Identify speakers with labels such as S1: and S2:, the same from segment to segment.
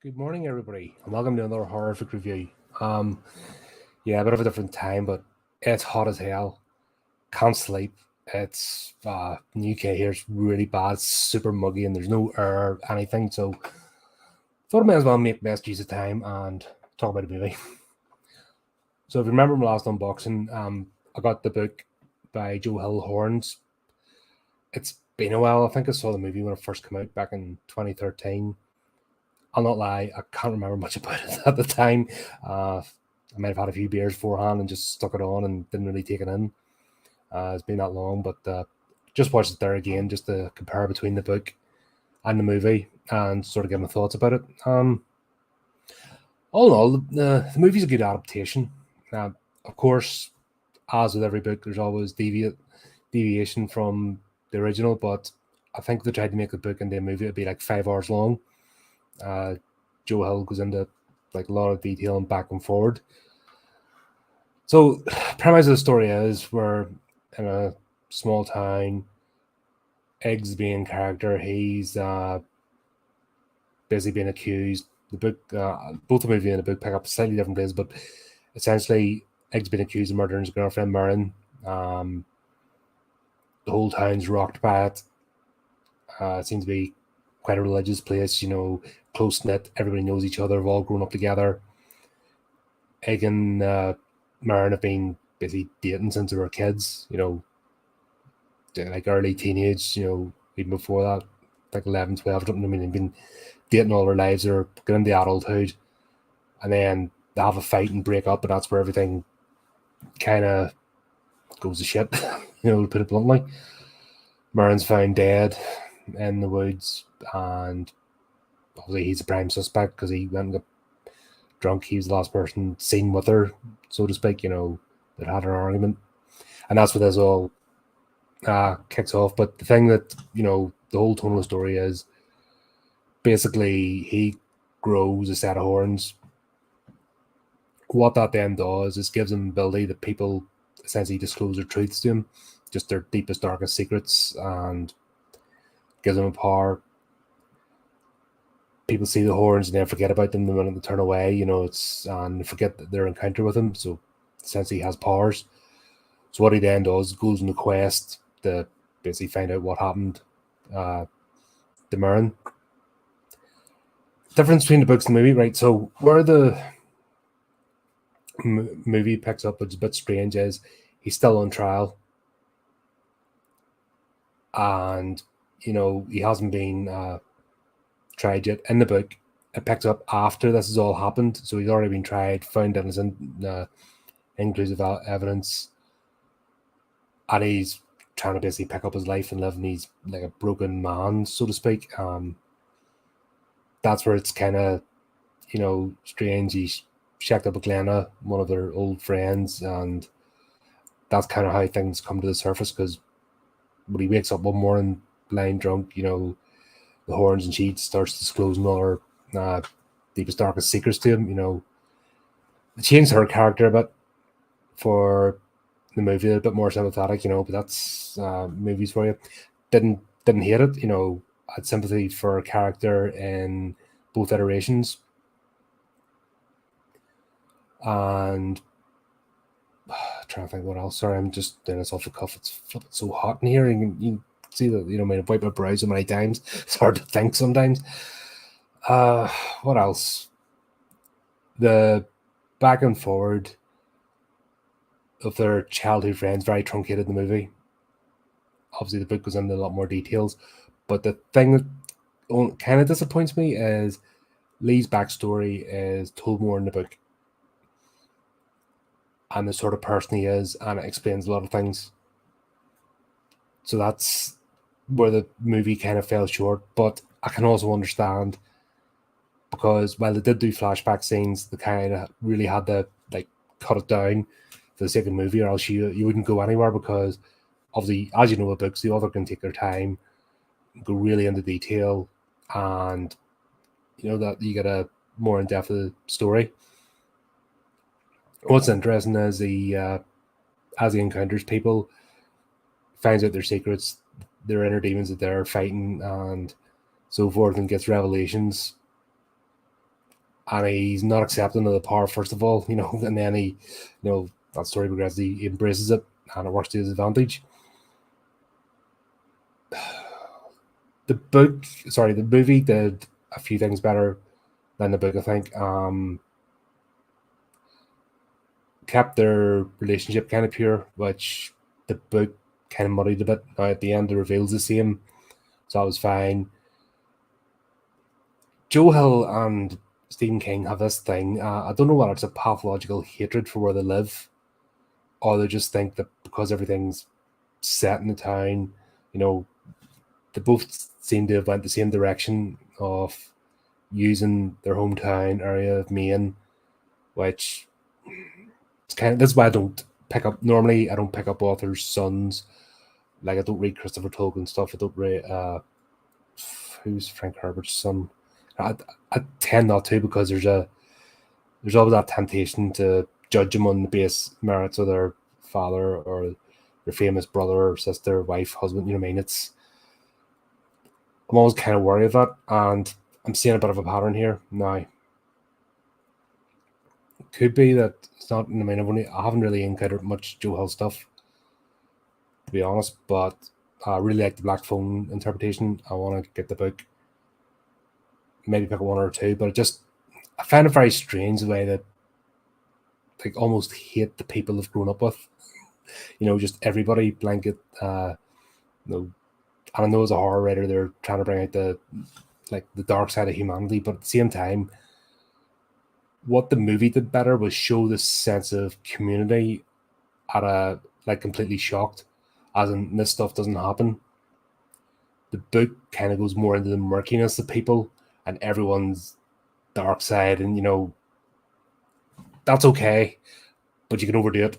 S1: Good morning, everybody, and welcome to another horrific review. Yeah, a bit of a different time, but it's hot as hell. Can't sleep. It's in the UK here. It's really bad. It's super muggy, and there's no air or anything. So, thought I might as well make best use of time and talk about a movie. So, if you remember my last unboxing, I got the book by Joe Hill Horns. It's been a while. I think I saw the movie when it first came out back in 2013. I'll not lie, I can't remember much about it at the time. I might have had a few beers beforehand and just stuck it on and didn't really take it in. It's been that long, but just watched it there again just to compare between the book and the movie and sort of get my thoughts about it. All in all, the movie's a good adaptation. Of course, as with every book, there's always deviation from the original, but I think if they tried to make the book into a movie, it'd be like 5 hours long. Joe Hill goes into like a lot of detail and back and forward. So, premise of the story is we're in a small town. Egg's the main character. He's busy being accused. The book, both the movie and the book pick up slightly different places, but essentially, Egg's been accused of murdering his girlfriend Marin. The whole town's rocked by it. It seems to be quite a religious place, close knit. Everybody knows each other. We've all grown up together. Egg and Marin have been busy dating since they were kids, like early teenage, even before that, like 11, 12, something. I mean, they've been dating all their lives or getting into adulthood. And then they have a fight and break up, and that's where everything kind of goes to shit, to put it bluntly. Marin's found dead in the woods, and obviously he's a prime suspect because he went and got drunk. He was the last person seen with her, so to speak, that had an argument. And that's what this all kicks off. But the thing that, the whole tone of the story is basically he grows a set of horns. What that then does is gives him ability that people essentially disclose their truths to him, just their deepest, darkest secrets, and gives them a power. People see the horns and then forget about them the minute they turn away, and forget their encounter with him. So essentially he has powers. So what he then does, goes on a quest to basically find out what happened to Marin. Difference between the books and the movie, right? So where the movie picks up, which is a bit strange, is he's still on trial. And, he hasn't been tried yet. In the book, it picks up after this has all happened. So he's already been tried, found innocent, inclusive evidence. And he's trying to basically pick up his life and live, and he's like a broken man, so to speak. That's where it's kind of, strange. He's checked up with Glenna, one of their old friends, and that's kind of how things come to the surface, because when he wakes up one morning blind drunk, the horns and sheets starts disclosing all her deepest, darkest secrets to him. They changed her character a bit for the movie, a bit more sympathetic, but that's movies for you. Didn't hate it, I had sympathy for her character in both iterations. And trying to think what else. Sorry, I'm just doing this off the cuff. It's flipping so hot in here, and you see that, I've wiped my brow so many times. It's hard to think sometimes. What else? The back and forward of their childhood friends, very truncated in the movie. Obviously, the book goes into a lot more details, but the thing that kind of disappoints me is Lee's backstory is told more in the book, and the sort of person he is, and it explains a lot of things. So that's where the movie kind of fell short. But I can also understand, because while they did do flashback scenes, they kind of really had to cut it down for the sake of the movie, or else you wouldn't go anywhere, because obviously, as you know, with books, the author can take their time, go really into detail, and that you get a more in-depth story. What's interesting is as he encounters people, finds out their secrets, their inner demons that they're fighting, and so forth, and gets revelations. and he's not accepting of the power, first of all, and then he, that story progresses, he embraces it, and it works to his advantage. The movie did a few things better than the book, I think. Kept their relationship kind of pure, which the book kind of muddied a bit. Now at the end, the reveal's the same, so that was fine. Joe Hill and Stephen King have this thing. I don't know whether it's a pathological hatred for where they live, or they just think that because everything's set in the town, they both seem to have went the same direction of using their hometown area of Maine, which it's that's why I don't pick up. Normally, I don't pick up authors' sons. Like I don't read Christopher Tolkien stuff. I don't read who's Frank Herbert's son. I tend not to, because there's always that temptation to judge them on the base merits of their father or their famous brother or sister, wife, husband. You know what I mean? I'm always kind of worried of that, and I'm seeing a bit of a pattern here now. It could be that it's not. I mean, I haven't really encountered much Joe Hill stuff, to be honest, but I really like the Black Phone interpretation. I want to get the book, maybe pick up one or two, but I find it very strange the way that like almost hate the people they've grown up with. Just everybody blanket. And I know as a horror writer, they're trying to bring out the dark side of humanity, but at the same time, what the movie did better was show this sense of community at a completely shocked, as in this stuff doesn't happen. The book kind of goes more into the murkiness of people and everyone's dark side, and that's okay, but you can overdo it,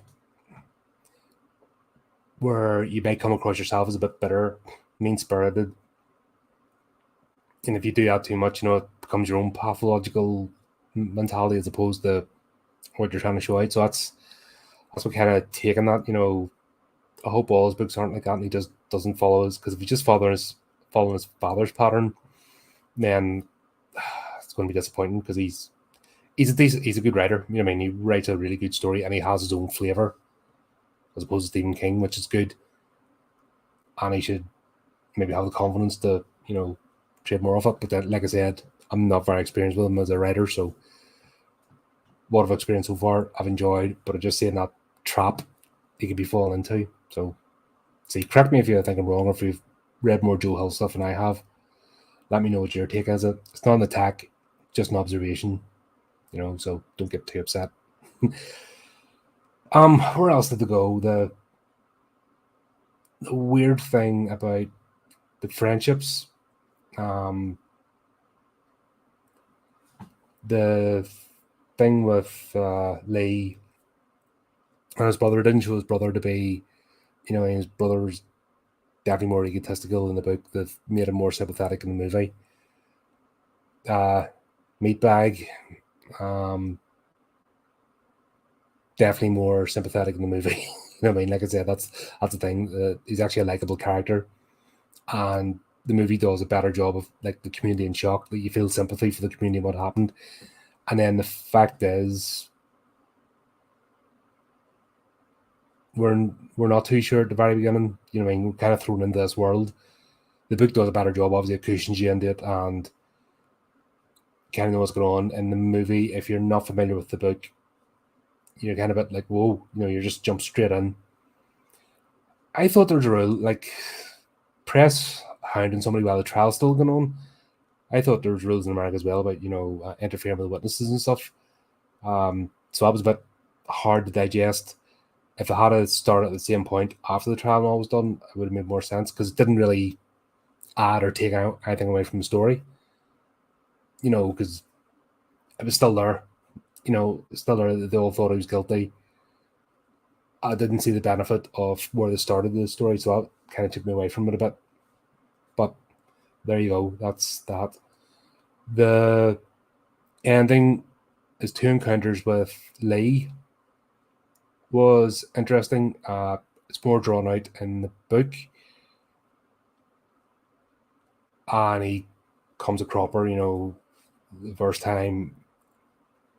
S1: where you may come across yourself as a bit bitter, mean-spirited, and if you do that too much, it becomes your own pathological mentality as opposed to what you're trying to show out. So that's what kind of taking that. I hope all his books aren't like that, and he just doesn't follow his. Because if he just following his father's pattern, then it's going to be disappointing. Because he's a good writer. You know what I mean? He writes a really good story, and he has his own flavor, as opposed to Stephen King, which is good. And he should maybe have the confidence to trade more of it. But then, like I said, I'm not very experienced with him as a writer, so what I've experienced so far, I've enjoyed. But I'm just saying that trap he could be falling into. So correct me if you think I'm wrong, or if you've read more Joe Hill stuff than I have. Let me know what your take is. It's not an attack, just an observation. So don't get too upset. Where else did they go? The weird thing about the friendships, the thing with Lee and his brother didn't show his brother to be, his brother was definitely more egotistical in the book. That made him more sympathetic in the movie. Meatbag, definitely more sympathetic in the movie. I mean? Like I said, that's the thing. He's actually a likable character, and the movie does a better job of the community in shock. That you feel sympathy for the community and what happened. And then the fact is, we're not too sure at the very beginning. I mean, we're kind of thrown into this world. The book does a better job, obviously, it cushions you into it and kind of know what's going on. In the movie, if you're not familiar with the book, you're kind of a bit like, whoa, you just jump straight in. I thought there was a rule, press hounding somebody while the trial's still going on. I thought there was rules in America as well about, interfering with witnesses and stuff. So that was a bit hard to digest. If it had started at the same point after the trial and all was done, it would have made more sense, because it didn't really add or take out anything away from the story. Because it was still there. Still there. They all thought he was guilty. I didn't see the benefit of where they started the story, so that kind of took me away from it a bit. But there you go. That's that. The ending is 2 encounters with Lee was interesting. It's more drawn out in the book, and he comes a cropper. The first time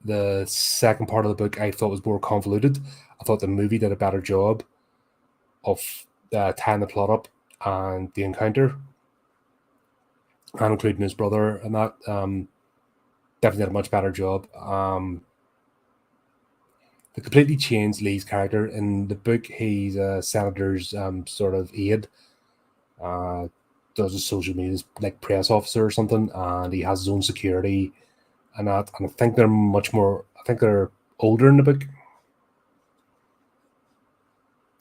S1: The second part of the book I thought was more convoluted. I thought the movie did a better job of tying the plot up and the encounter, and including his brother and that. Definitely did a much better job. They completely changed Lee's character. In the book, he's a senator's sort of aide. Does a social media like press officer or something, and he has his own security and that. And I think they're much more. I think they're older in the book,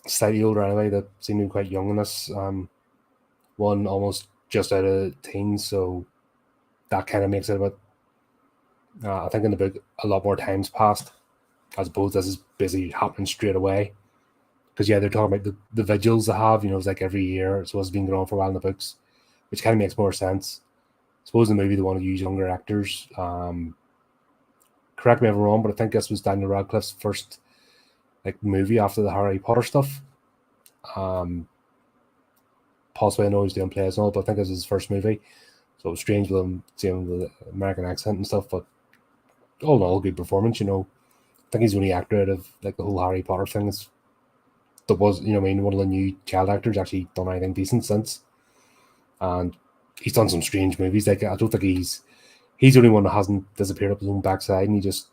S1: slightly older anyway. They seem to be quite young in this. One almost just out of teens, so that kind of makes it a bit. I think in the book, a lot more times passed, as opposed to this is basically happening straight away. Because yeah, they're talking about the vigils they have. It's like every year, so it's been going on for a while in the books, which kind of makes more sense. I suppose in the movie they want to use younger actors. Correct me if I'm wrong, but I think this was Daniel Radcliffe's first like movie after the Harry Potter stuff. Possibly I know he's doing plays and all, but I think this is his first movie. So it was strange with him seeing the American accent and stuff, but all in all, good performance. I think he's the only actor out of like the whole Harry Potter thing that was, one of the new child actors actually done anything decent since. And he's done some strange movies. Like I don't think he's the only one that hasn't disappeared up his own backside, and he just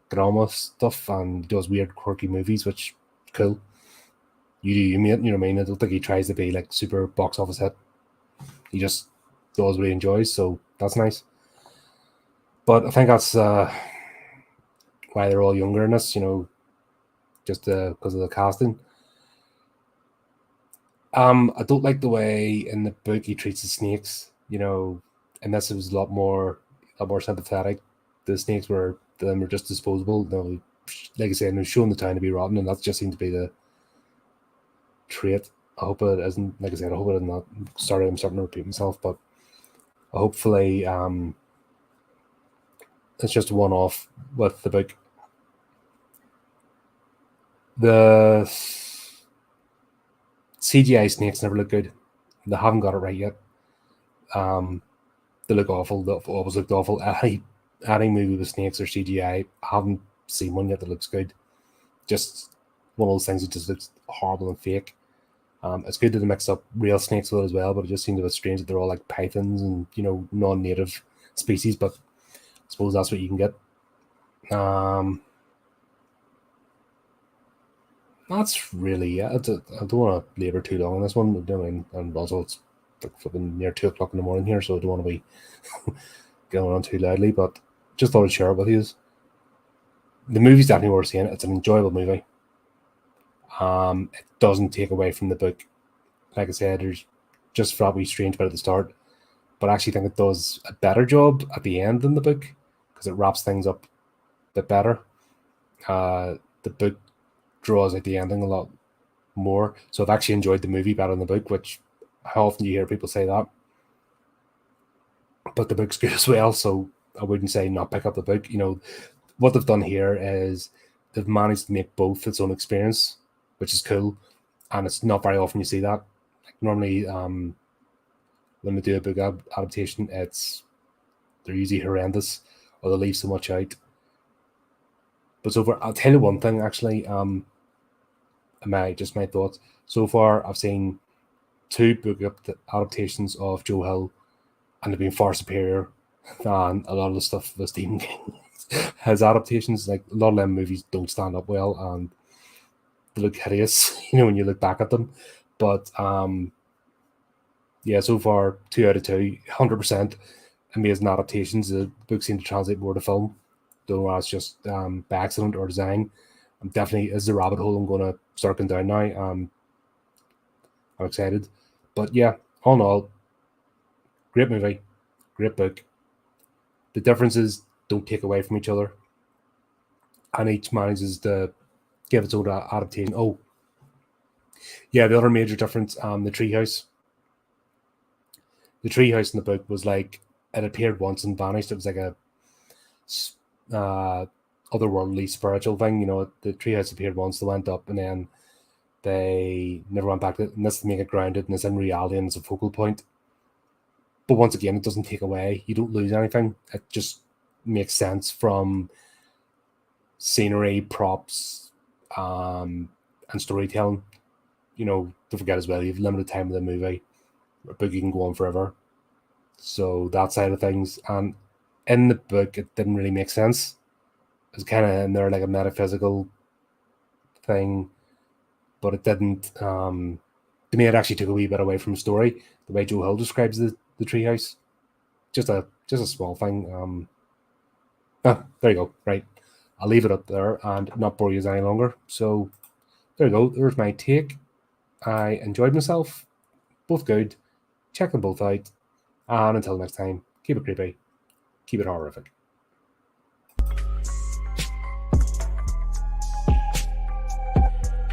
S1: drama stuff and does weird quirky movies, which is cool. You do you, mate. You know what I mean? I don't think he tries to be like super box office hit. He just does what he enjoys, so that's nice. But I think that's why they're all younger in this, just because of the casting. I don't like the way in the book he treats the snakes. And this was a lot more sympathetic. The snakes were just disposable. Like I said, they're showing the town to be rotten, and that just seems to be the trait. I hope it isn't. Like I said, I hope it is not. Sorry, I'm starting to repeat myself, but hopefully, it's just a one-off with the book. The CGI snakes never look good. They haven't got it right yet. They look awful. They always looked awful. Any movie with snakes or CGI, I haven't seen one yet that looks good. Just one of those things that just looks horrible and fake. It's good to mix up real snakes with it as well, but it just seems a bit strange that they're all like pythons and non-native species. But I suppose that's what you can get. That's really it. I don't want to labour too long on this one. And also it's like flipping near 2:00 in the morning here, so I don't want to be going on too loudly. But just thought I'd share it with you. The movie's definitely worth seeing. It's an enjoyable movie. It doesn't take away from the book. Like I said, there's just probably strange bit at the start, but I actually think it does a better job at the end than the book because it wraps things up a bit better. The book draws out the ending a lot more, so I've actually enjoyed the movie better than the book, which how often do you hear people say that? But the book's good as well, so I wouldn't say not pick up the book. What they've done here is they've managed to make both its own experience, which is cool, and it's not very often you see that. Like normally, when they do a book adaptation, they're usually horrendous or they leave so much out. But so far, I'll tell you one thing actually. My thoughts. So far, I've seen 2 book adaptations of Joe Hill, and they've been far superior than a lot of the stuff with Stephen King. His adaptations, like a lot of them movies, don't stand up well and they look hideous, when you look back at them. But yeah, so far 2 out of 2, 100% amazing adaptations. The books seem to translate more to film. Don't know why it's just by accident or design. I'm definitely is the rabbit hole I'm going to start going down now. I'm excited, but yeah, all in all, great movie, great book. The differences don't take away from each other, and each manages to give its own adaptation. Oh, yeah, the other major difference, the treehouse. The treehouse in the book was like it appeared once and vanished. It was like a otherworldly spiritual thing. The treehouse appeared once, they went up, and then they never went back to it. And this to make it grounded and it's in reality and it's a focal point. But once again, it doesn't take away. You don't lose anything. It just makes sense from scenery, props, and storytelling. Don't forget as well, you have limited time of the movie. A book you can go on forever. So that side of things. And in the book, it didn't really make sense. It was kind of in there like a metaphysical thing, but it didn't. To me, it actually took a wee bit away from the story. The way Joe Hill describes the treehouse, just a small thing. There you go. Right, I'll leave it up there and not bore you any longer. So there you go. There's my take. I enjoyed myself. Both good. Check them both out. And until next time, keep it creepy. Keep it horrific.